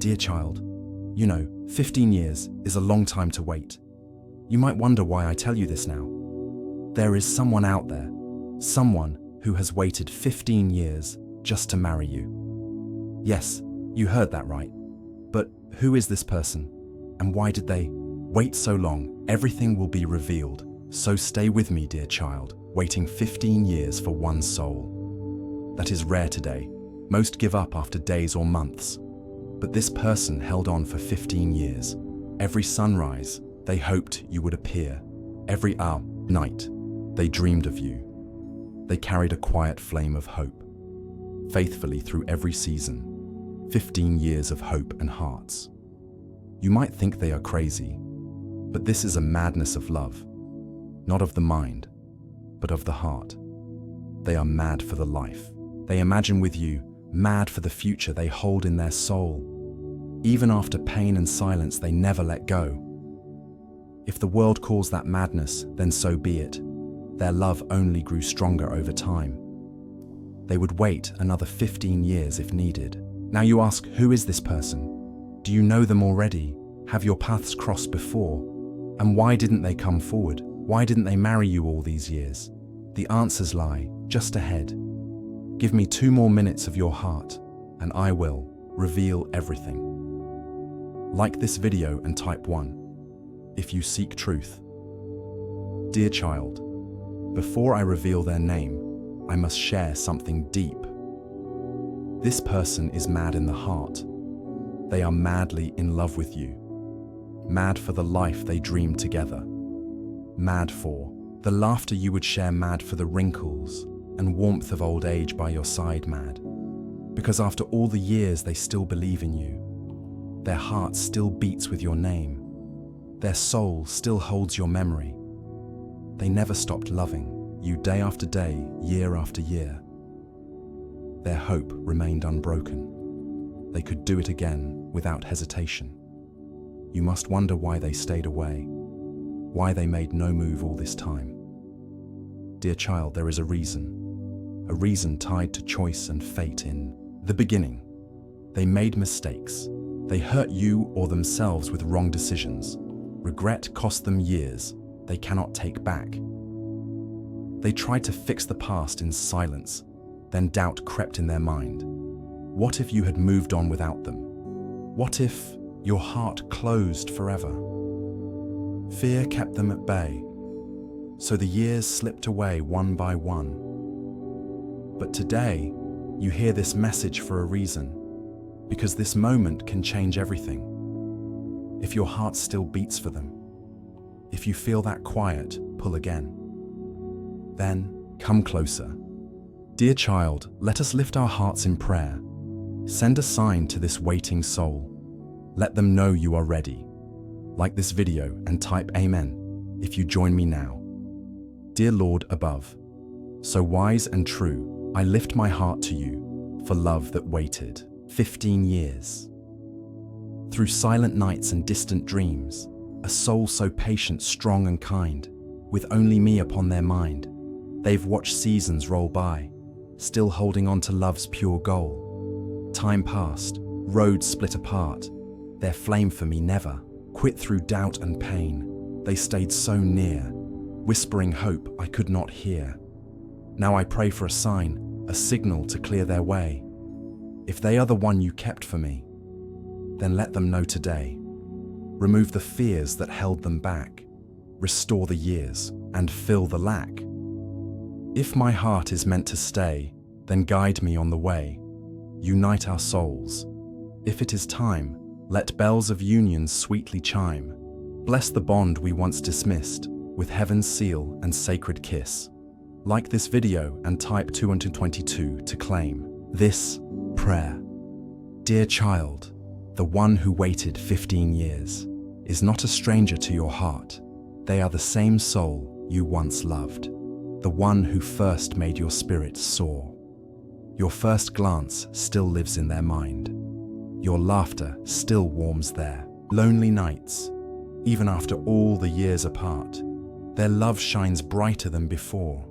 Dear child, 15 years is a long time to wait. You might wonder why I tell you this now. There is someone out there, someone who has waited 15 years just to marry you. Yes, you heard that right. But who is this person? And why did they wait so long? Everything will be revealed. So stay with me, dear child, waiting 15 years for one soul. That is rare today. Most give up after days or months. But this person held on for 15 years. Every sunrise, they hoped you would appear. Every night, they dreamed of you. They carried a quiet flame of hope, faithfully through every season. 15 years of hope and hearts. You might think they are crazy, but this is a madness of love, not of the mind, but of the heart. They are mad for the life they imagine with you, mad for the future they hold in their soul. Even after pain and silence, they never let go. If the world calls that madness, then so be it. Their love only grew stronger over time. They would wait another 15 years if needed. Now you ask, who is this person? Do you know them already? Have your paths crossed before? And why didn't they come forward? Why didn't they marry you all these years? The answers lie just ahead. Give me 2 more minutes of your heart, and I will reveal everything. Like this video and type 1 if you seek truth. Dear child, before I reveal their name, I must share something deep. This person is mad in the heart. They are madly in love with you. Mad for the life they dreamed together. Mad for the laughter you would share, mad for the wrinkles and warmth of old age by your side, mad because after all the years they still believe in you. Their heart still beats with your name. Their soul still holds your memory. They never stopped loving you day after day, year after year. Their hope remained unbroken. They could do it again without hesitation. You must wonder why they stayed away, why they made no move all this time. Dear child, there is a reason tied to choice and fate. In the beginning, they made mistakes. They hurt you or themselves with wrong decisions. Regret cost them years they cannot take back. They tried to fix the past in silence, then doubt crept in their mind. What if you had moved on without them? What if your heart closed forever? Fear kept them at bay, so the years slipped away one by one. But today, you hear this message for a reason. Because this moment can change everything. If your heart still beats for them, if you feel that quiet pull again, then come closer. Dear child, let us lift our hearts in prayer. Send a sign to this waiting soul. Let them know you are ready. Like this video and type Amen if you join me now. Dear Lord above, so wise and true, I lift my heart to you for love that waited 15 years. Through silent nights and distant dreams, a soul so patient, strong and kind, with only me upon their mind. They've watched seasons roll by, still holding on to love's pure goal. Time passed, roads split apart, their flame for me never quit. Through doubt and pain, they stayed so near, whispering hope I could not hear. Now I pray for a sign, a signal to clear their way. If they are the one you kept for me, then let them know today. Remove the fears that held them back, restore the years and fill the lack. If my heart is meant to stay, then guide me on the way. Unite our souls. If it is time, let bells of union sweetly chime. Bless the bond we once dismissed with heaven's seal and sacred kiss. Like this video and type 222 to claim this prayer. Dear child, the one who waited 15 years is not a stranger to your heart. They are the same soul you once loved, the one who first made your spirit soar. Your first glance still lives in their mind. Your laughter still warms their lonely nights. Even after all the years apart, their love shines brighter than before.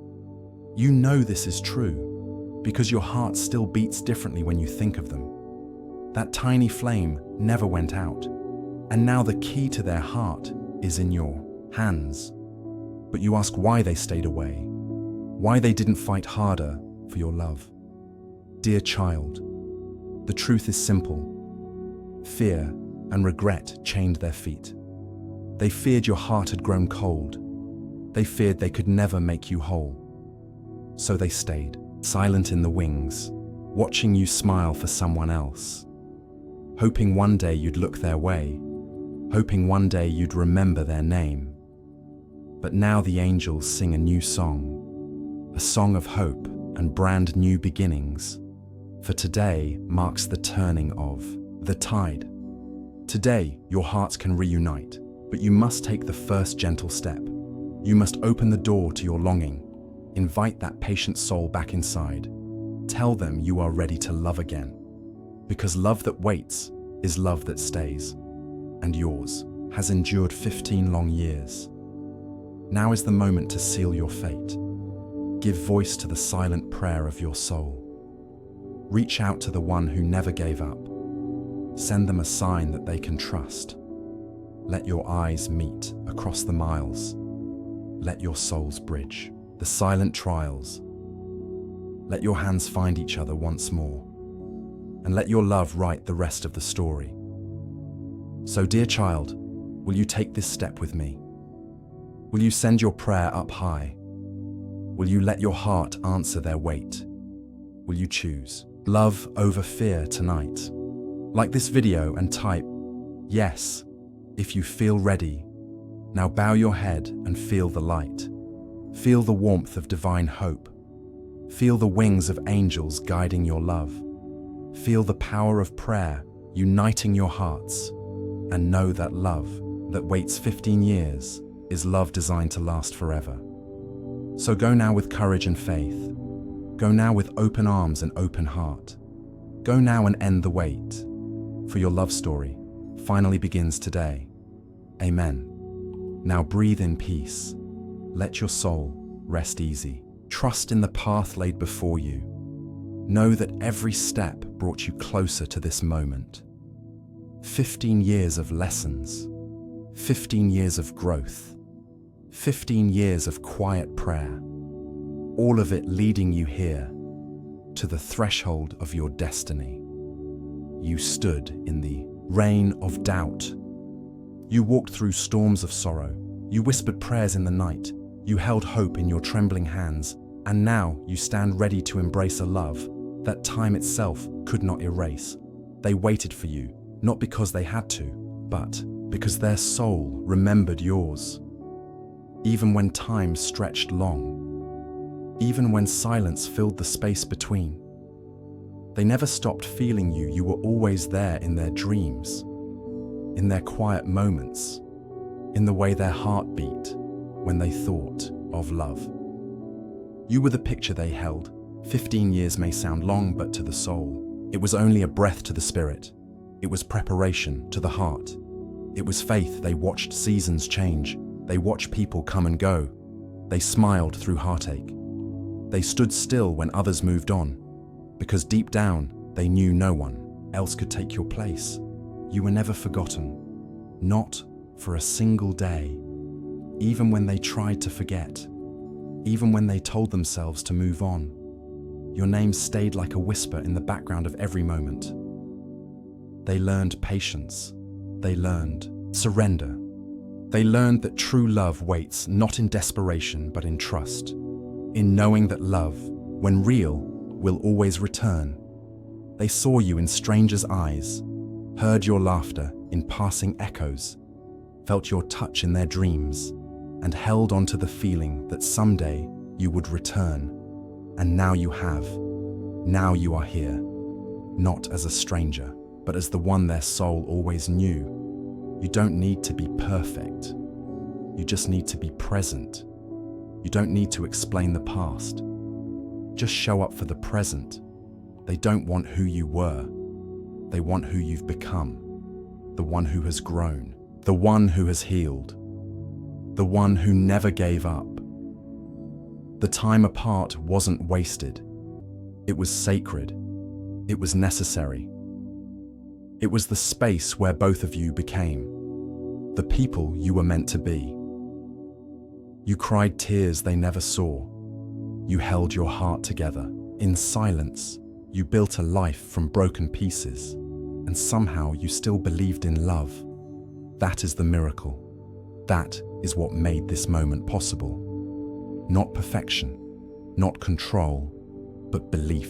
You know this is true, because your heart still beats differently when you think of them. That tiny flame never went out. And now the key to their heart is in your hands. But you ask why they stayed away, why they didn't fight harder for your love. Dear child, the truth is simple. Fear and regret chained their feet. They feared your heart had grown cold. They feared they could never make you whole. So they stayed, silent in the wings, watching you smile for someone else, hoping one day you'd look their way, hoping one day you'd remember their name. But now the angels sing a new song, a song of hope and brand new beginnings. For today marks the turning of the tide. Today, your hearts can reunite, but you must take the first gentle step. You must open the door to your longing, invite that patient soul back inside. Tell them you are ready to love again, because love that waits is love that stays, and yours has endured 15 long years. Now is the moment to seal your fate. Give voice to the silent prayer of your soul. Reach out to the one who never gave up. Send them a sign that they can trust. Let your eyes meet across the miles. Let your souls bridge the silent trials. Let your hands find each other once more, and let your love write the rest of the story. So, dear child, will you take this step with me? Will you send your prayer up high? Will you let your heart answer their weight? Will you choose love over fear tonight? Like this video and type yes if you feel ready. Now bow your head and feel the light. Feel the warmth of divine hope. Feel the wings of angels guiding your love. Feel the power of prayer uniting your hearts. And know that love that waits 15 years is love designed to last forever. So go now with courage and faith. Go now with open arms and open heart. Go now and end the wait, for your love story finally begins today. Amen. Now breathe in peace. Let your soul rest easy. Trust in the path laid before you. Know that every step brought you closer to this moment. 15 years of lessons, 15 years of growth, 15 years of quiet prayer, all of it leading you here to the threshold of your destiny. You stood in the rain of doubt. You walked through storms of sorrow. You whispered prayers in the night. You held hope in your trembling hands. And now you stand ready to embrace a love that time itself could not erase. They waited for you, not because they had to, but because their soul remembered yours. Even when time stretched long, even when silence filled the space between, they never stopped feeling you. You were always there in their dreams, in their quiet moments, in the way their heart beat when they thought of love. You were the picture they held. 15 years may sound long, but to the soul, it was only a breath to the spirit. It was preparation to the heart. It was faith. They watched seasons change. They watched people come and go. They smiled through heartache. They stood still when others moved on, because deep down, they knew no one else could take your place. You were never forgotten, not for a single day. Even when they tried to forget, even when they told themselves to move on, your name stayed like a whisper in the background of every moment. They learned patience. They learned surrender. They learned that true love waits not in desperation but in trust, in knowing that love, when real, will always return. They saw you in strangers' eyes, heard your laughter in passing echoes, felt your touch in their dreams, and held on to the feeling that someday you would return. And now you have. Now you are here, not as a stranger, but as the one their soul always knew. You don't need to be perfect. You just need to be present. You don't need to explain the past. Just show up for the present. They don't want who you were. They want who you've become. The one who has grown. The one who has healed. The one who never gave up. The time apart wasn't wasted. It was sacred. It was necessary. It was the space where both of you became the people you were meant to be. You cried tears they never saw. You held your heart together. In silence, you built a life from broken pieces, and somehow you still believed in love. That is the miracle. That is what made this moment possible. Not perfection, not control, but belief.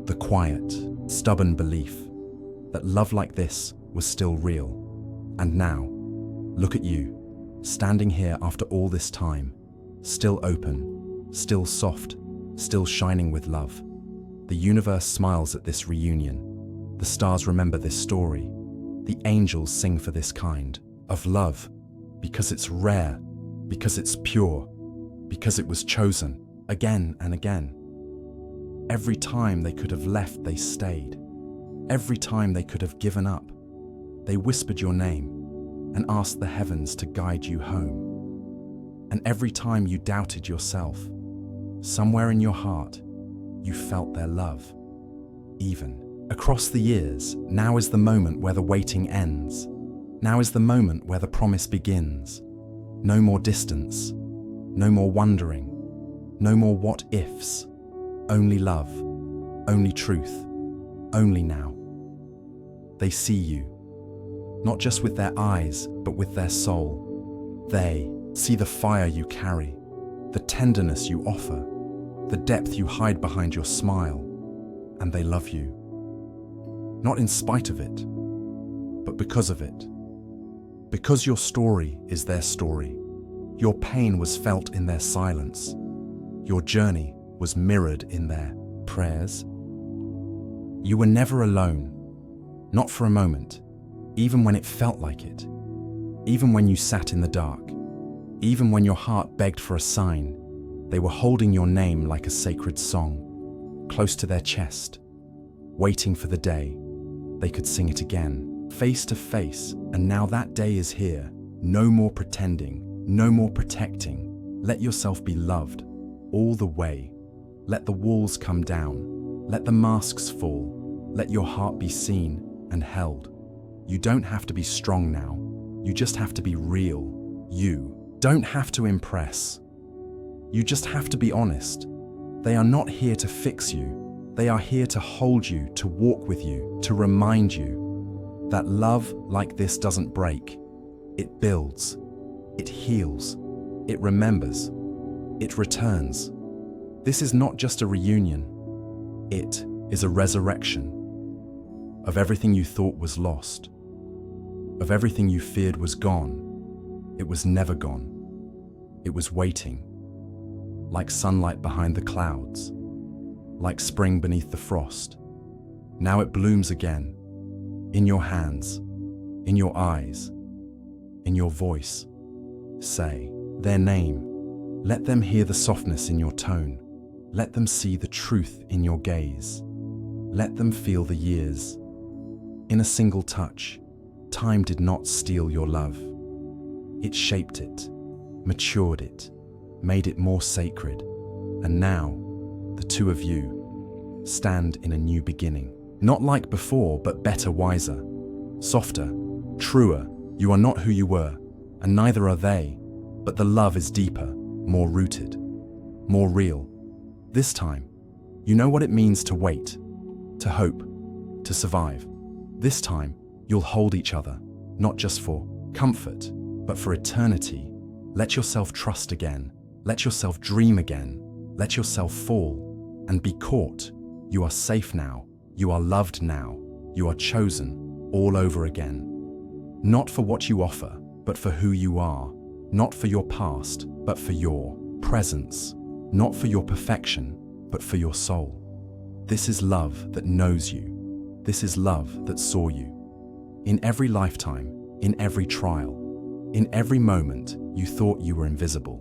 The quiet, stubborn belief that love like this was still real. And now, look at you, standing here after all this time, still open, still soft, still shining with love. The universe smiles at this reunion. The stars remember this story. The angels sing for this kind of love, because it's rare, because it's pure, because it was chosen again and again. Every time they could have left, they stayed. Every time they could have given up, they whispered your name and asked the heavens to guide you home. And every time you doubted yourself, somewhere in your heart, you felt their love. Even across the years, now is the moment where the waiting ends. Now is the moment where the promise begins. No more distance, no more wondering, no more what ifs. Only love, only truth, only now. They see you, not just with their eyes, but with their soul. They see the fire you carry, the tenderness you offer, the depth you hide behind your smile, and they love you. Not in spite of it, but because of it. Because your story is their story. Your pain was felt in their silence. Your journey was mirrored in their prayers. You were never alone, not for a moment, even when it felt like it, even when you sat in the dark, even when your heart begged for a sign. They were holding your name like a sacred song, close to their chest, waiting for the day they could sing it again, face to face. And now that day is here. No more pretending, no more protecting. Let yourself be loved all the way. Let the walls come down. Let the masks fall. Let your heart be seen and held. You don't have to be strong now. You just have to be real. You don't have to impress. You just have to be honest. They are not here to fix you. They are here to hold you, to walk with you, to remind you that love like this doesn't break. It builds. It heals. It remembers. It returns. This is not just a reunion. It is a resurrection of everything you thought was lost, of everything you feared was gone. It was never gone. It was waiting, like sunlight behind the clouds, like spring beneath the frost. Now it blooms again, in your hands, in your eyes, in your voice. Say their name. Let them hear the softness in your tone. Let them see the truth in your gaze. Let them feel the years. In a single touch, time did not steal your love. It shaped it, matured it, made it more sacred. And now, the two of you stand in a new beginning. Not like before, but better, wiser, softer, truer. You are not who you were, and neither are they. But the love is deeper, more rooted, more real. This time, you know what it means to wait, to hope, to survive. This time, you'll hold each other, not just for comfort, but for eternity. Let yourself trust again. Let yourself dream again. Let yourself fall and be caught. You are safe now. You are loved now. You are chosen all over again. Not for what you offer, but for who you are. Not for your past, but for your presence. Not for your perfection, but for your soul. This is love that knows you. This is love that saw you. In every lifetime, in every trial, in every moment you thought you were invisible.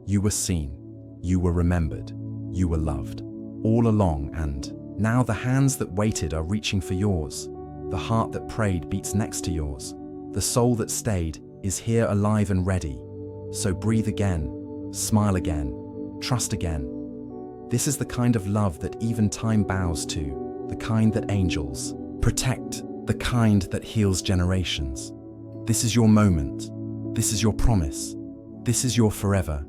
You were seen, you were remembered, you were loved, all along. And now the hands that waited are reaching for yours. The heart that prayed beats next to yours. The soul that stayed is here, alive and ready. So breathe again, smile again, trust again. This is the kind of love that even time bows to, the kind that angels protect, the kind that heals generations. This is your moment. This is your promise. This is your forever.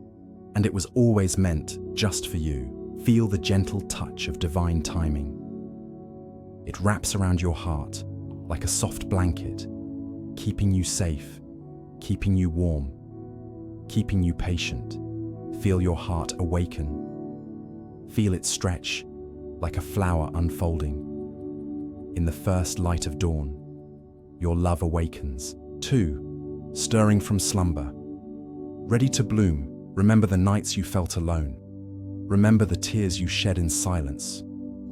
And it was always meant just for you. Feel the gentle touch of divine timing. It wraps around your heart like a soft blanket, keeping you safe, keeping you warm, keeping you patient. Feel your heart awaken. Feel it stretch like a flower unfolding. In the first light of dawn, your love awakens. 2. Stirring from slumber. Ready to bloom, remember the nights you felt alone. Remember the tears you shed in silence.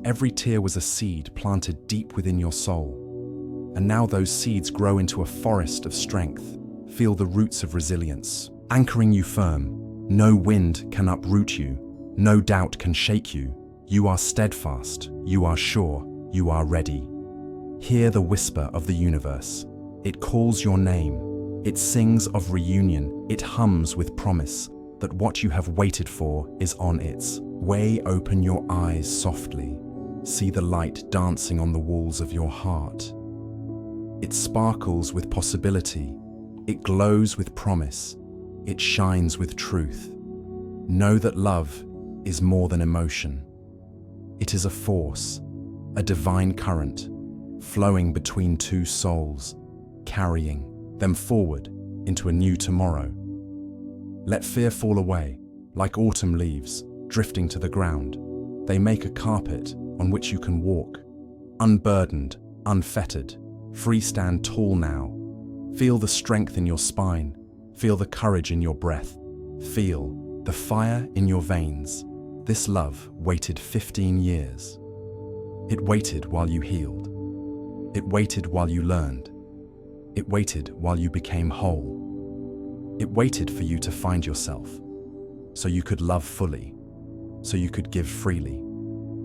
Every tear was a seed planted deep within your soul. And now those seeds grow into a forest of strength. Feel the roots of resilience, anchoring you firm. No wind can uproot you. No doubt can shake you. You are steadfast. You are sure. You are ready. Hear the whisper of the universe. It calls your name. It sings of reunion. It hums with promise that what you have waited for is on its way. Open your eyes softly. See the light dancing on the walls of your heart. It sparkles with possibility. It glows with promise. It shines with truth. Know that love is more than emotion. It is a force, a divine current, flowing between two souls, carrying them forward into a new tomorrow. Let fear fall away, like autumn leaves drifting to the ground. They make a carpet on which you can walk, unburdened, unfettered. Free, stand tall now. Feel the strength in your spine. Feel the courage in your breath. Feel the fire in your veins. This love waited 15 years. It waited while you healed. It waited while you learned. It waited while you became whole. It waited for you to find yourself, so you could love fully, so you could give freely,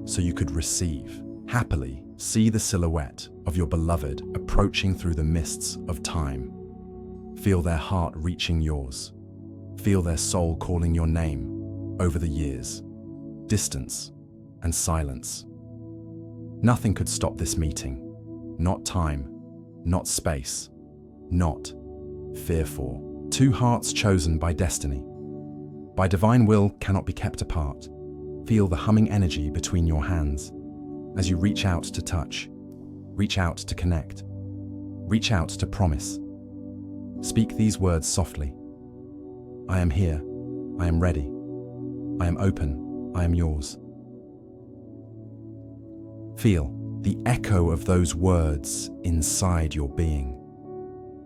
so you could receive happily. See the silhouette of your beloved approaching through the mists of time. Feel their heart reaching yours. Feel their soul calling your name over the years, distance, and silence. Nothing could stop this meeting. Not time, not space, not fearful. Two hearts chosen by destiny, by divine will, cannot be kept apart. Feel the humming energy between your hands as you reach out to touch, reach out to connect, reach out to promise. Speak these words softly. I am here. I am ready. I am open. I am yours. Feel the echo of those words inside your being.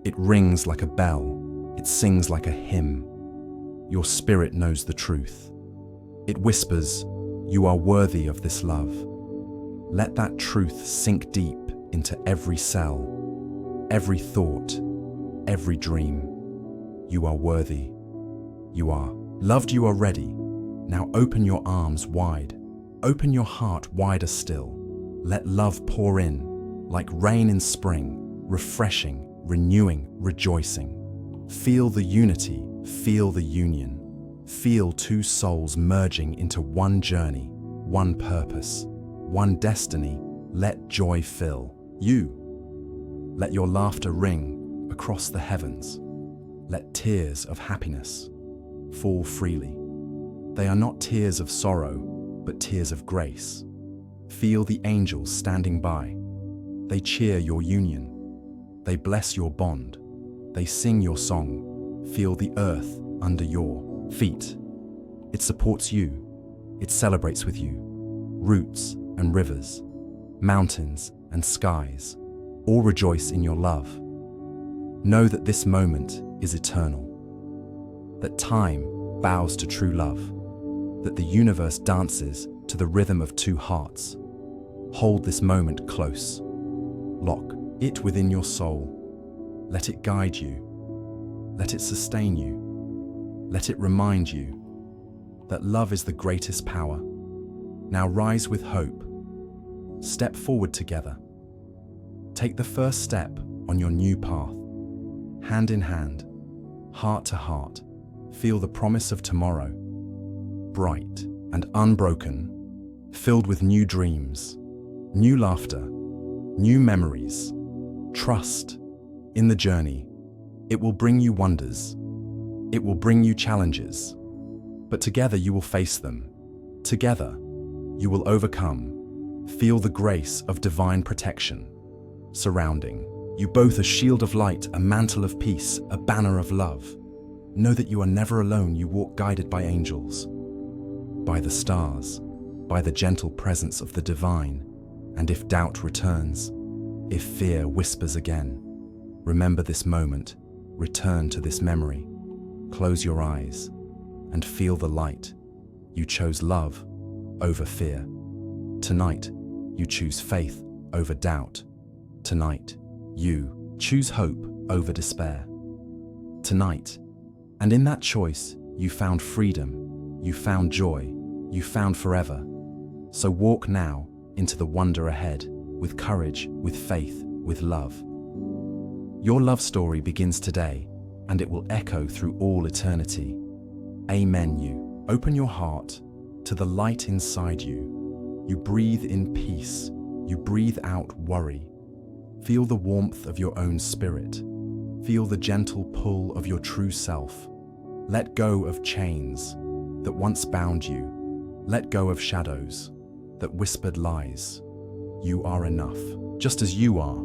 It rings like a bell. It sings like a hymn. Your spirit knows the truth. It whispers, you are worthy of this love. Let that truth sink deep into every cell, every thought, every dream. You are worthy. You are loved. You are ready. Now open your arms wide. Open your heart wider still. Let love pour in like rain in spring, refreshing, renewing, rejoicing. Feel the unity. Feel the union. Feel two souls merging into one journey, one purpose, one destiny. Let joy fill you. Let your laughter ring across the heavens. Let tears of happiness fall freely. They are not tears of sorrow, but tears of grace. Feel the angels standing by. They cheer your union. They bless your bond. They sing your song. Feel the earth under your feet. It supports you. It celebrates with you. Roots and rivers, mountains and skies, all rejoice in your love. Know that this moment is eternal, that time bows to true love, that the universe dances to the rhythm of two hearts. Hold this moment close. Lock it within your soul. Let it guide you. Let it sustain you. Let it remind you that love is the greatest power. Now rise with hope. Step forward together. Take the first step on your new path. Hand in hand, heart to heart, feel the promise of tomorrow. Bright and unbroken, filled with new dreams, new laughter, new memories, Trust in the journey. It will bring you wonders. It will bring you challenges. But together you will face them. Together you will overcome. Feel the grace of divine protection surrounding you both, a shield of light, a mantle of peace, a banner of love. Know that you are never alone. You walk guided by angels, by the stars, by the gentle presence of the divine. And if doubt returns, if fear whispers again, remember this moment, return to this memory. Close your eyes and feel the light. You chose love over fear. Tonight, you choose faith over doubt. Tonight, you choose hope over despair. Tonight, and in that choice, you found freedom, you found joy, you found forever. So walk now into the wonder ahead, with courage, with faith, with love. Your love story begins today, and it will echo through all eternity. Amen. You open your heart to the light inside you. You breathe in peace. You breathe out worry. Feel the warmth of your own spirit. Feel the gentle pull of your true self. Let go of chains that once bound you. Let go of shadows that whispered lies. You are enough, just as you are.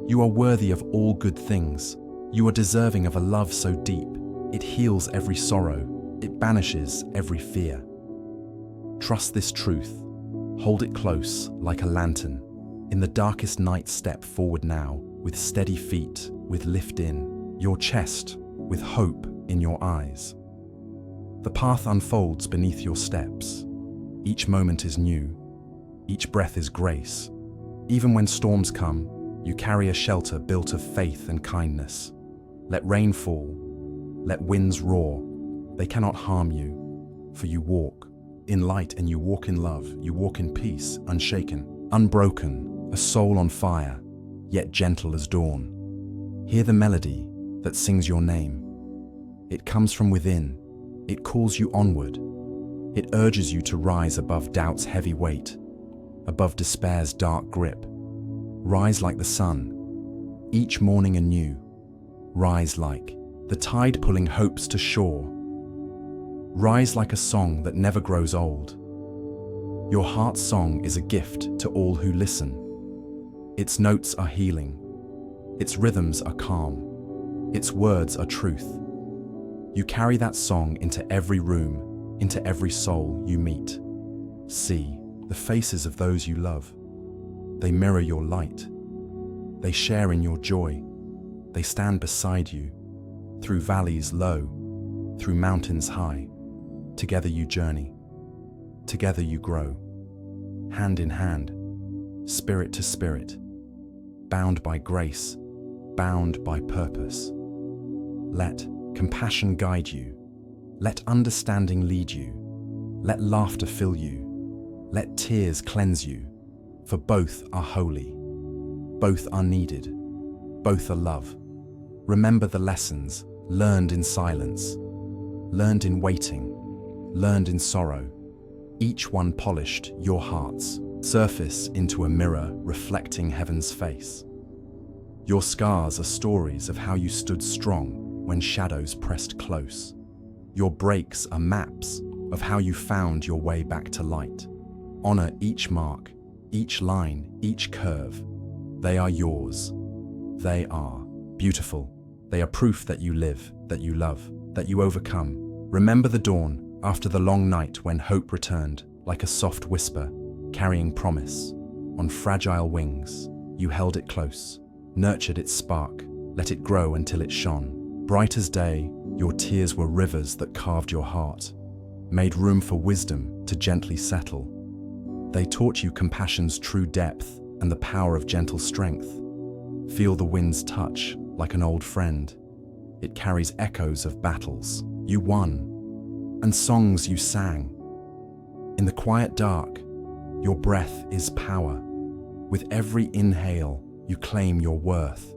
You are worthy of all good things. You are deserving of a love so deep, it heals every sorrow, it banishes every fear. Trust this truth. Hold it close like a lantern. In the darkest night, step forward now, with steady feet, with lift in your chest, with hope in your eyes. The path unfolds beneath your steps. Each moment is new. Each breath is grace. Even when storms come, you carry a shelter built of faith and kindness. Let rain fall. Let winds roar. They cannot harm you, for you walk in light and you walk in love. You walk in peace, unshaken, unbroken, a soul on fire, yet gentle as dawn. Hear the melody that sings your name. It comes from within. It calls you onward. It urges you to rise above doubt's heavy weight, above despair's dark grip. Rise like the sun, each morning anew. Rise like the tide pulling hopes to shore. Rise like a song that never grows old. Your heart's song is a gift to all who listen. Its notes are healing. Its rhythms are calm. Its words are truth. You carry that song into every room, into every soul you meet. See the faces of those you love. They mirror your light. They share in your joy. They stand beside you, through valleys low, through mountains high. Together you journey. Together you grow. Hand in hand, spirit to spirit, bound by grace, bound by purpose. Let compassion guide you. Let understanding lead you. Let laughter fill you. Let tears cleanse you. For both are holy. Both are needed. Both are love. Remember the lessons learned in silence, learned in waiting, learned in sorrow. Each one polished your heart's surface into a mirror reflecting heaven's face. Your scars are stories of how you stood strong when shadows pressed close. Your breaks are maps of how you found your way back to light. Honor each mark, each line, each curve. They are yours. They are beautiful. They are proof that you live, that you love, that you overcome. Remember the dawn after the long night when hope returned, like a soft whisper, carrying promise. On fragile wings, you held it close, nurtured its spark, let it grow until it shone. Bright as day, your tears were rivers that carved your heart, made room for wisdom to gently settle. They taught you compassion's true depth and the power of gentle strength. Feel the wind's touch like an old friend. It carries echoes of battles you won and songs you sang. In the quiet dark, your breath is power. With every inhale, you claim your worth.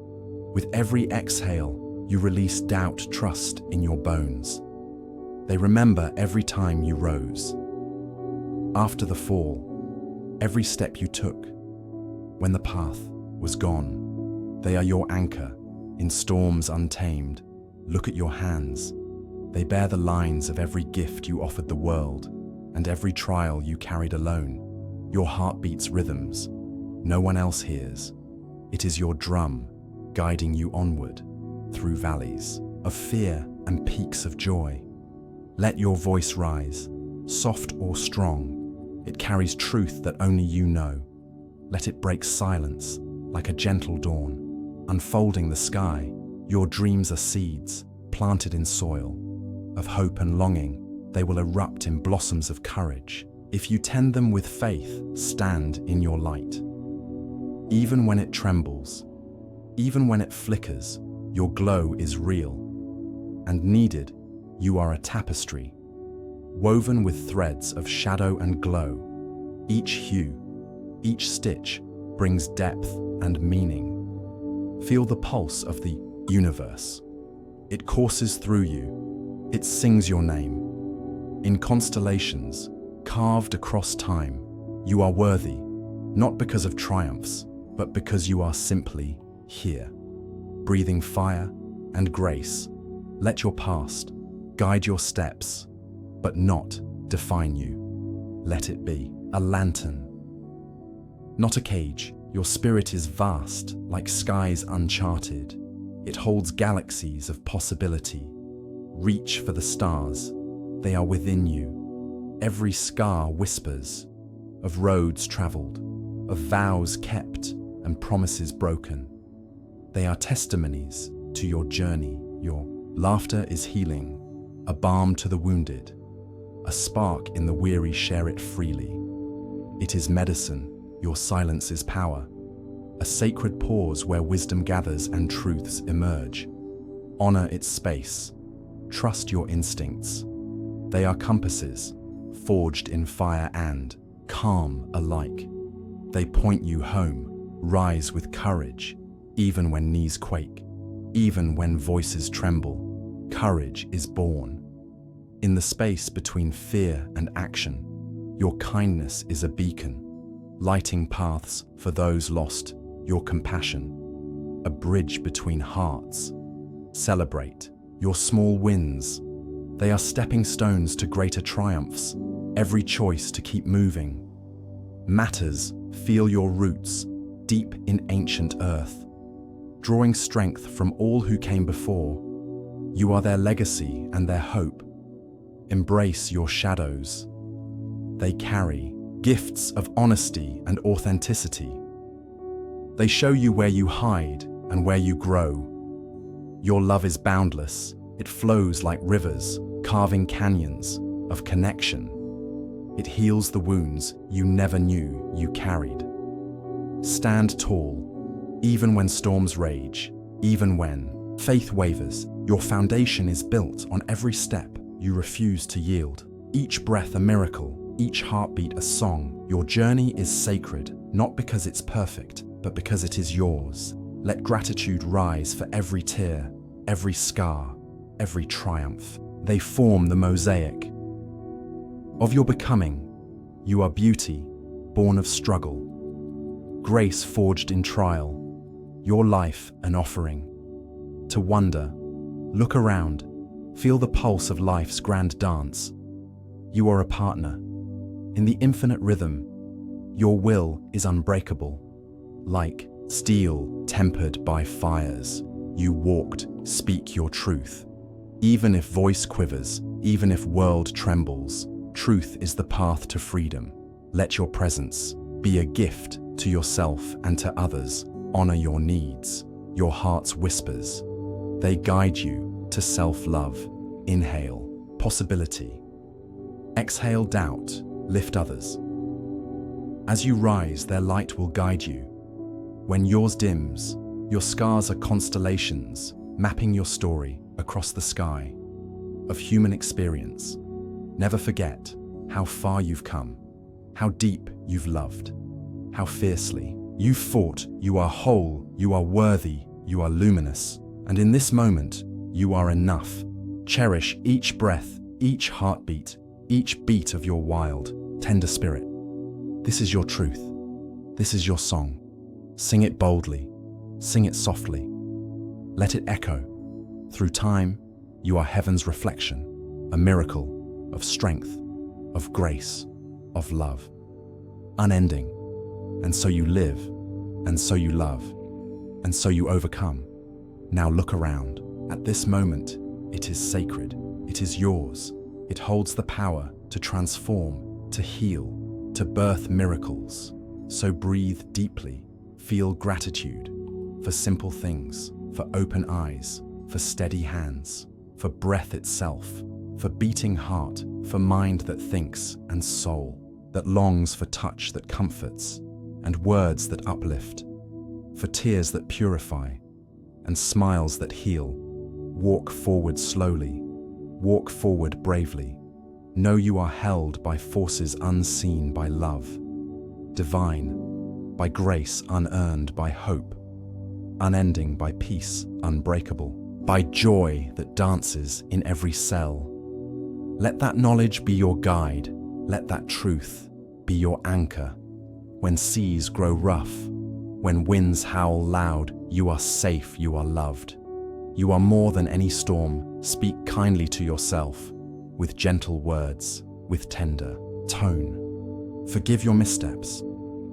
With every exhale, you release doubt, trust in your bones. They remember every time you rose. After the fall, every step you took, when the path was gone. They are your anchor, in storms untamed. Look at your hands. They bear the lines of every gift you offered the world, and every trial you carried alone. Your heart beats rhythms no one else hears. It is your drum, guiding you onward, through valleys of fear and peaks of joy. Let your voice rise, soft or strong. It carries truth that only you know. Let it break silence like a gentle dawn, unfolding the sky. Your dreams are seeds planted in soil of hope and longing. They will erupt in blossoms of courage. If you tend them with faith, stand in your light. Even when it trembles, even when it flickers, your glow is real. And needed, you are a tapestry, woven with threads of shadow and glow. Each hue, each stitch brings depth and meaning. Feel the pulse of the universe. It courses through you. It sings your name. In constellations, carved across time, you are worthy, not because of triumphs, but because you are simply here, breathing fire and grace. Let your past guide your steps, but not define you. Let it be a lantern, not a cage. Your spirit is vast, like skies uncharted. It holds galaxies of possibility. Reach for the stars. They are within you. Every scar whispers of roads traveled, of vows kept and promises broken. They are testimonies to your journey. Your laughter is healing, a balm to the wounded. A spark in the weary, share it freely. It is medicine, your silence is power. A sacred pause where wisdom gathers and truths emerge. Honor its space. Trust your instincts. They are compasses, forged in fire and calm alike. They point you home. Rise with courage, even when knees quake, even when voices tremble. Courage is born. In the space between fear and action, your kindness is a beacon, lighting paths for those lost. Your compassion, a bridge between hearts. Celebrate your small wins. They are stepping stones to greater triumphs. Every choice to keep moving matters. Feel your roots deep in ancient earth, drawing strength from all who came before. You are their legacy and their hope. Embrace your shadows. They carry gifts of honesty and authenticity. They show you where you hide and where you grow. Your love is boundless. It flows like rivers, carving canyons of connection. It heals the wounds you never knew you carried. Stand tall, even when storms rage, even when faith wavers. Your foundation is built on every step you refuse to yield. Each breath a miracle, each heartbeat a song. Your journey is sacred, not because it's perfect, but because it is yours. Let gratitude rise for every tear, every scar, every triumph. They form the mosaic of your becoming. You are beauty, born of struggle. Grace forged in trial. Your life an offering. To wonder, look around, feel the pulse of life's grand dance. You are a partner. In the infinite rhythm, your will is unbreakable. Like steel tempered by fires, you walked, speak your truth. Even if voice quivers, even if world trembles, truth is the path to freedom. Let your presence be a gift to yourself and to others. Honor your needs, your heart's whispers. They guide you to self-love. Inhale possibility. Exhale doubt, lift others. As you rise, their light will guide you. When yours dims, your scars are constellations, mapping your story across the sky of human experience. Never forget how far you've come, how deep you've loved, how fiercely you've fought. You are whole, you are worthy, you are luminous, and in this moment, you are enough. Cherish each breath, each heartbeat, each beat of your wild, tender spirit. This is your truth. This is your song. Sing it boldly. Sing it softly. Let it echo. Through time, you are heaven's reflection, a miracle of strength, of grace, of love. Unending. And so you live, and so you love, and so you overcome. Now look around. At this moment, it is sacred. It is yours. It holds the power to transform, to heal, to birth miracles. So breathe deeply. Feel gratitude for simple things, for open eyes, for steady hands, for breath itself, for beating heart, for mind that thinks and soul that longs for touch that comforts and words that uplift, for tears that purify and smiles that heal. Walk forward slowly, walk forward bravely. Know you are held by forces unseen, by love, divine, by grace unearned, by hope, unending, by peace unbreakable, by joy that dances in every cell. Let that knowledge be your guide, let that truth be your anchor. When seas grow rough, when winds howl loud, you are safe, you are loved. You are more than any storm. Speak kindly to yourself, with gentle words, with tender tone. Forgive your missteps.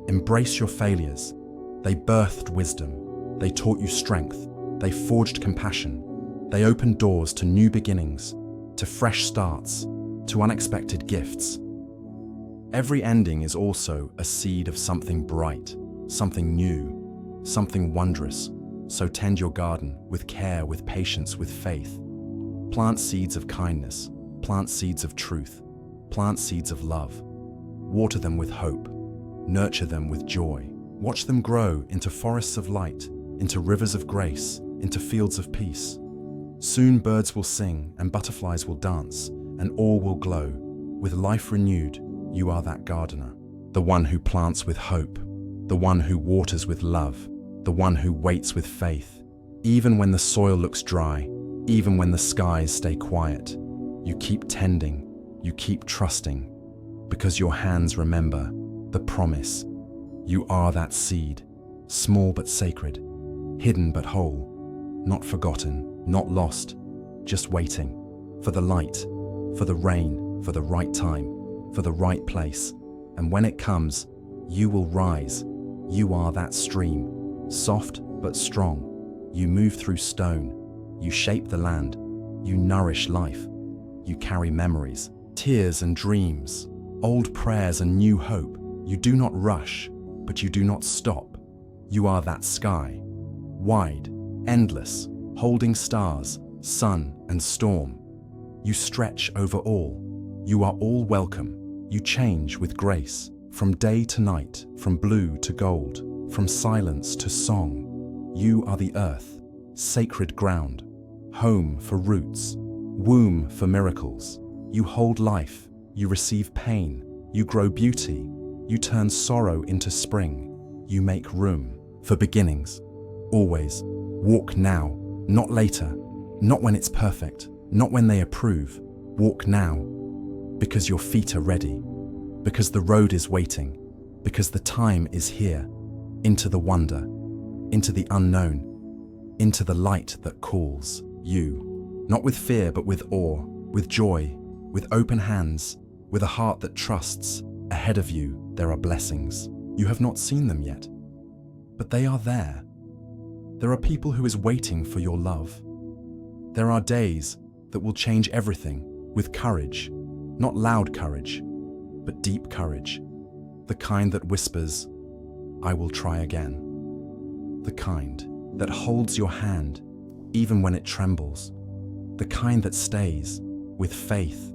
Embrace your failures. They birthed wisdom. They taught you strength. They forged compassion. They opened doors to new beginnings, to fresh starts, to unexpected gifts. Every ending is also a seed of something bright, something new, something wondrous. So tend your garden with care, with patience, with faith. Plant seeds of kindness, plant seeds of truth, plant seeds of love. Water them with hope, nurture them with joy. Watch them grow into forests of light, into rivers of grace, into fields of peace. Soon birds will sing and butterflies will dance and all will glow. With life renewed, you are that gardener, the one who plants with hope, the one who waters with love, the one who waits with faith. Even when the soil looks dry, even when the skies stay quiet, you keep tending, you keep trusting, because your hands remember the promise. You are that seed, small but sacred, hidden but whole, not forgotten, not lost, just waiting for the light, for the rain, for the right time, for the right place. And when it comes, you will rise. You are that stream, soft but strong. You move through stone. You shape the land. You nourish life. You carry memories, tears and dreams, old prayers and new hope. You do not rush, but you do not stop. You are that sky, wide, endless, holding stars, sun and storm. You stretch over all. You are all welcome. You change with grace, from day to night, from blue to gold, from silence to song. You are the earth, sacred ground, home for roots, womb for miracles. You hold life, you receive pain, you grow beauty, you turn sorrow into spring. You make room for beginnings. Always walk now, not later, not when it's perfect, not when they approve. Walk now, because your feet are ready, because the road is waiting, because the time is here. Into the wonder, into the unknown, into the light that calls you. Not with fear, but with awe, with joy, with open hands, with a heart that trusts. Ahead of you, there are blessings. You have not seen them yet, but they are there. There are people who is waiting for your love. There are days that will change everything with courage, not loud courage, but deep courage. The kind that whispers, I will try again. The kind that holds your hand even when it trembles. The kind that stays with faith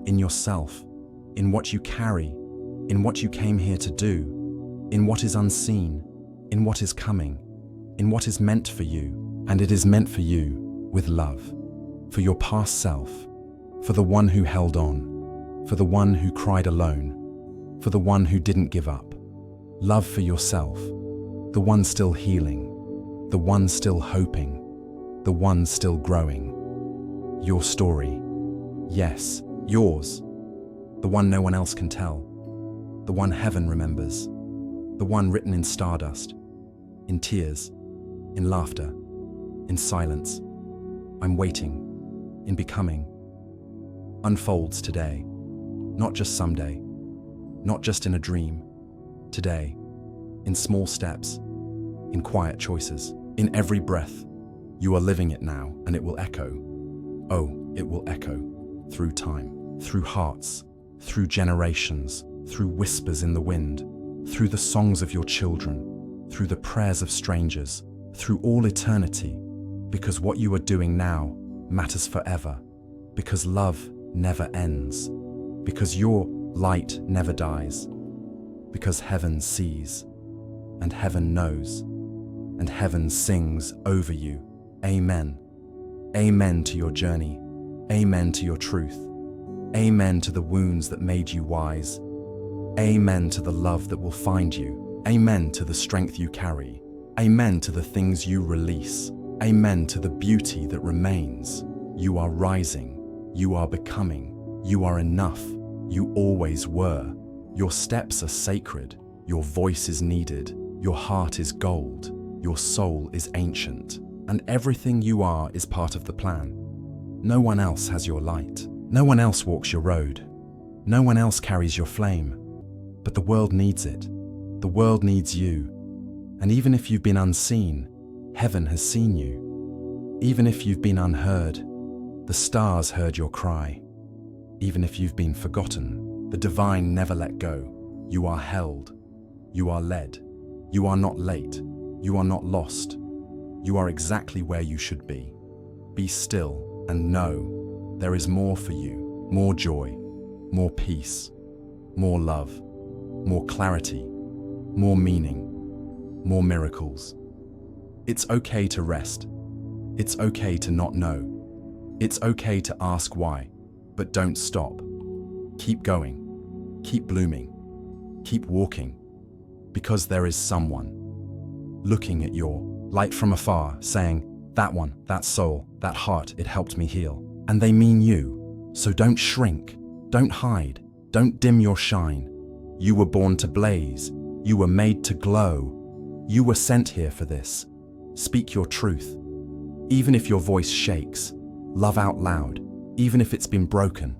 in yourself, in what you carry, in what you came here to do, in what is unseen, in what is coming, in what is meant for you. And it is meant for you with love, for your past self, for the one who held on, for the one who cried alone, for the one who didn't give up. Love for yourself, the one still healing, the one still hoping, the one still growing. Your story, yes, yours, the one no one else can tell, the one heaven remembers, the one written in stardust, in tears, in laughter, in silence. I'm waiting, in becoming. Unfolds today, not just someday, not just in a dream. Today, in small steps, in quiet choices, in every breath. You are living it now, and it will echo. Oh, it will echo through time, through hearts, through generations, through whispers in the wind, through the songs of your children, through the prayers of strangers, through all eternity, because what you are doing now matters forever, because love never ends, because your light never dies, because heaven sees, and heaven knows, and heaven sings over you. Amen. Amen to your journey. Amen to your truth. Amen to the wounds that made you wise. Amen to the love that will find you. Amen to the strength you carry. Amen to the things you release. Amen to the beauty that remains. You are rising. You are becoming. You are enough. You always were. Your steps are sacred. Your voice is needed. Your heart is gold. Your soul is ancient. And everything you are is part of the plan. No one else has your light. No one else walks your road. No one else carries your flame. But the world needs it. The world needs you. And even if you've been unseen, heaven has seen you. Even if you've been unheard, the stars heard your cry. Even if you've been forgotten, the divine never let go. You are held. You are led. You are not late. You are not lost. You are exactly where you should be. Be still and know there is more for you, more joy, more peace, more love, more clarity, more meaning, more miracles. It's okay to rest. It's okay to not know. It's okay to ask why, but don't stop. Keep going, keep blooming, keep walking, because there is someone looking at your light from afar, saying, that one, that soul, that heart, it helped me heal. And they mean you. So don't shrink, don't hide, don't dim your shine. You were born to blaze. You were made to glow. You were sent here for this. Speak your truth. Even if your voice shakes, love out loud. Even if it's been broken,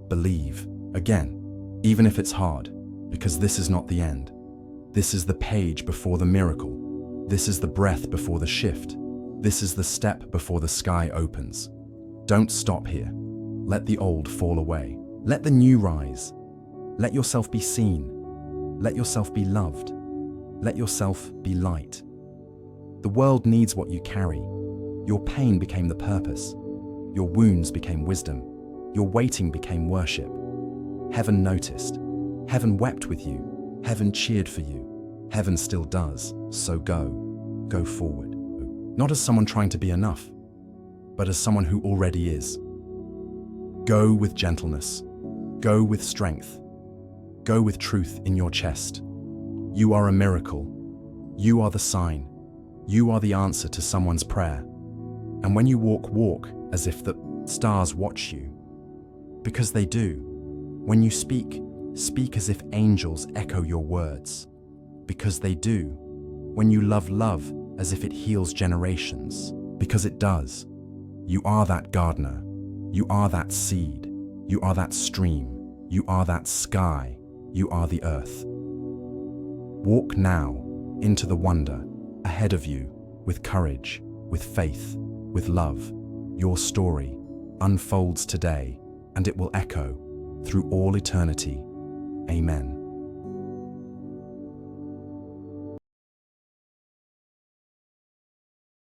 believe again. Even if it's hard, because this is not the end. This is the page before the miracle. This is the breath before the shift. This is the step before the sky opens. Don't stop here. Let the old fall away. Let the new rise. Let yourself be seen. Let yourself be loved. Let yourself be light. The world needs what you carry. Your pain became the purpose. Your wounds became wisdom. Your waiting became worship. Heaven noticed. Heaven wept with you. Heaven cheered for you. Heaven still does. So go forward. Not as someone trying to be enough, but as someone who already is. Go with gentleness. Go with strength. Go with truth in your chest. You are a miracle. You are the sign. You are the answer to someone's prayer. And when you walk as if the stars watch you. Because they do. When you speak as if angels echo your words. Because they do. When you love as if it heals generations. Because it does. You are that gardener. You are that seed. You are that stream. You are that sky. You are the earth. Walk now into the wonder ahead of you with courage, with faith, with love. Your story unfolds today, and it will echo through all eternity. Amen.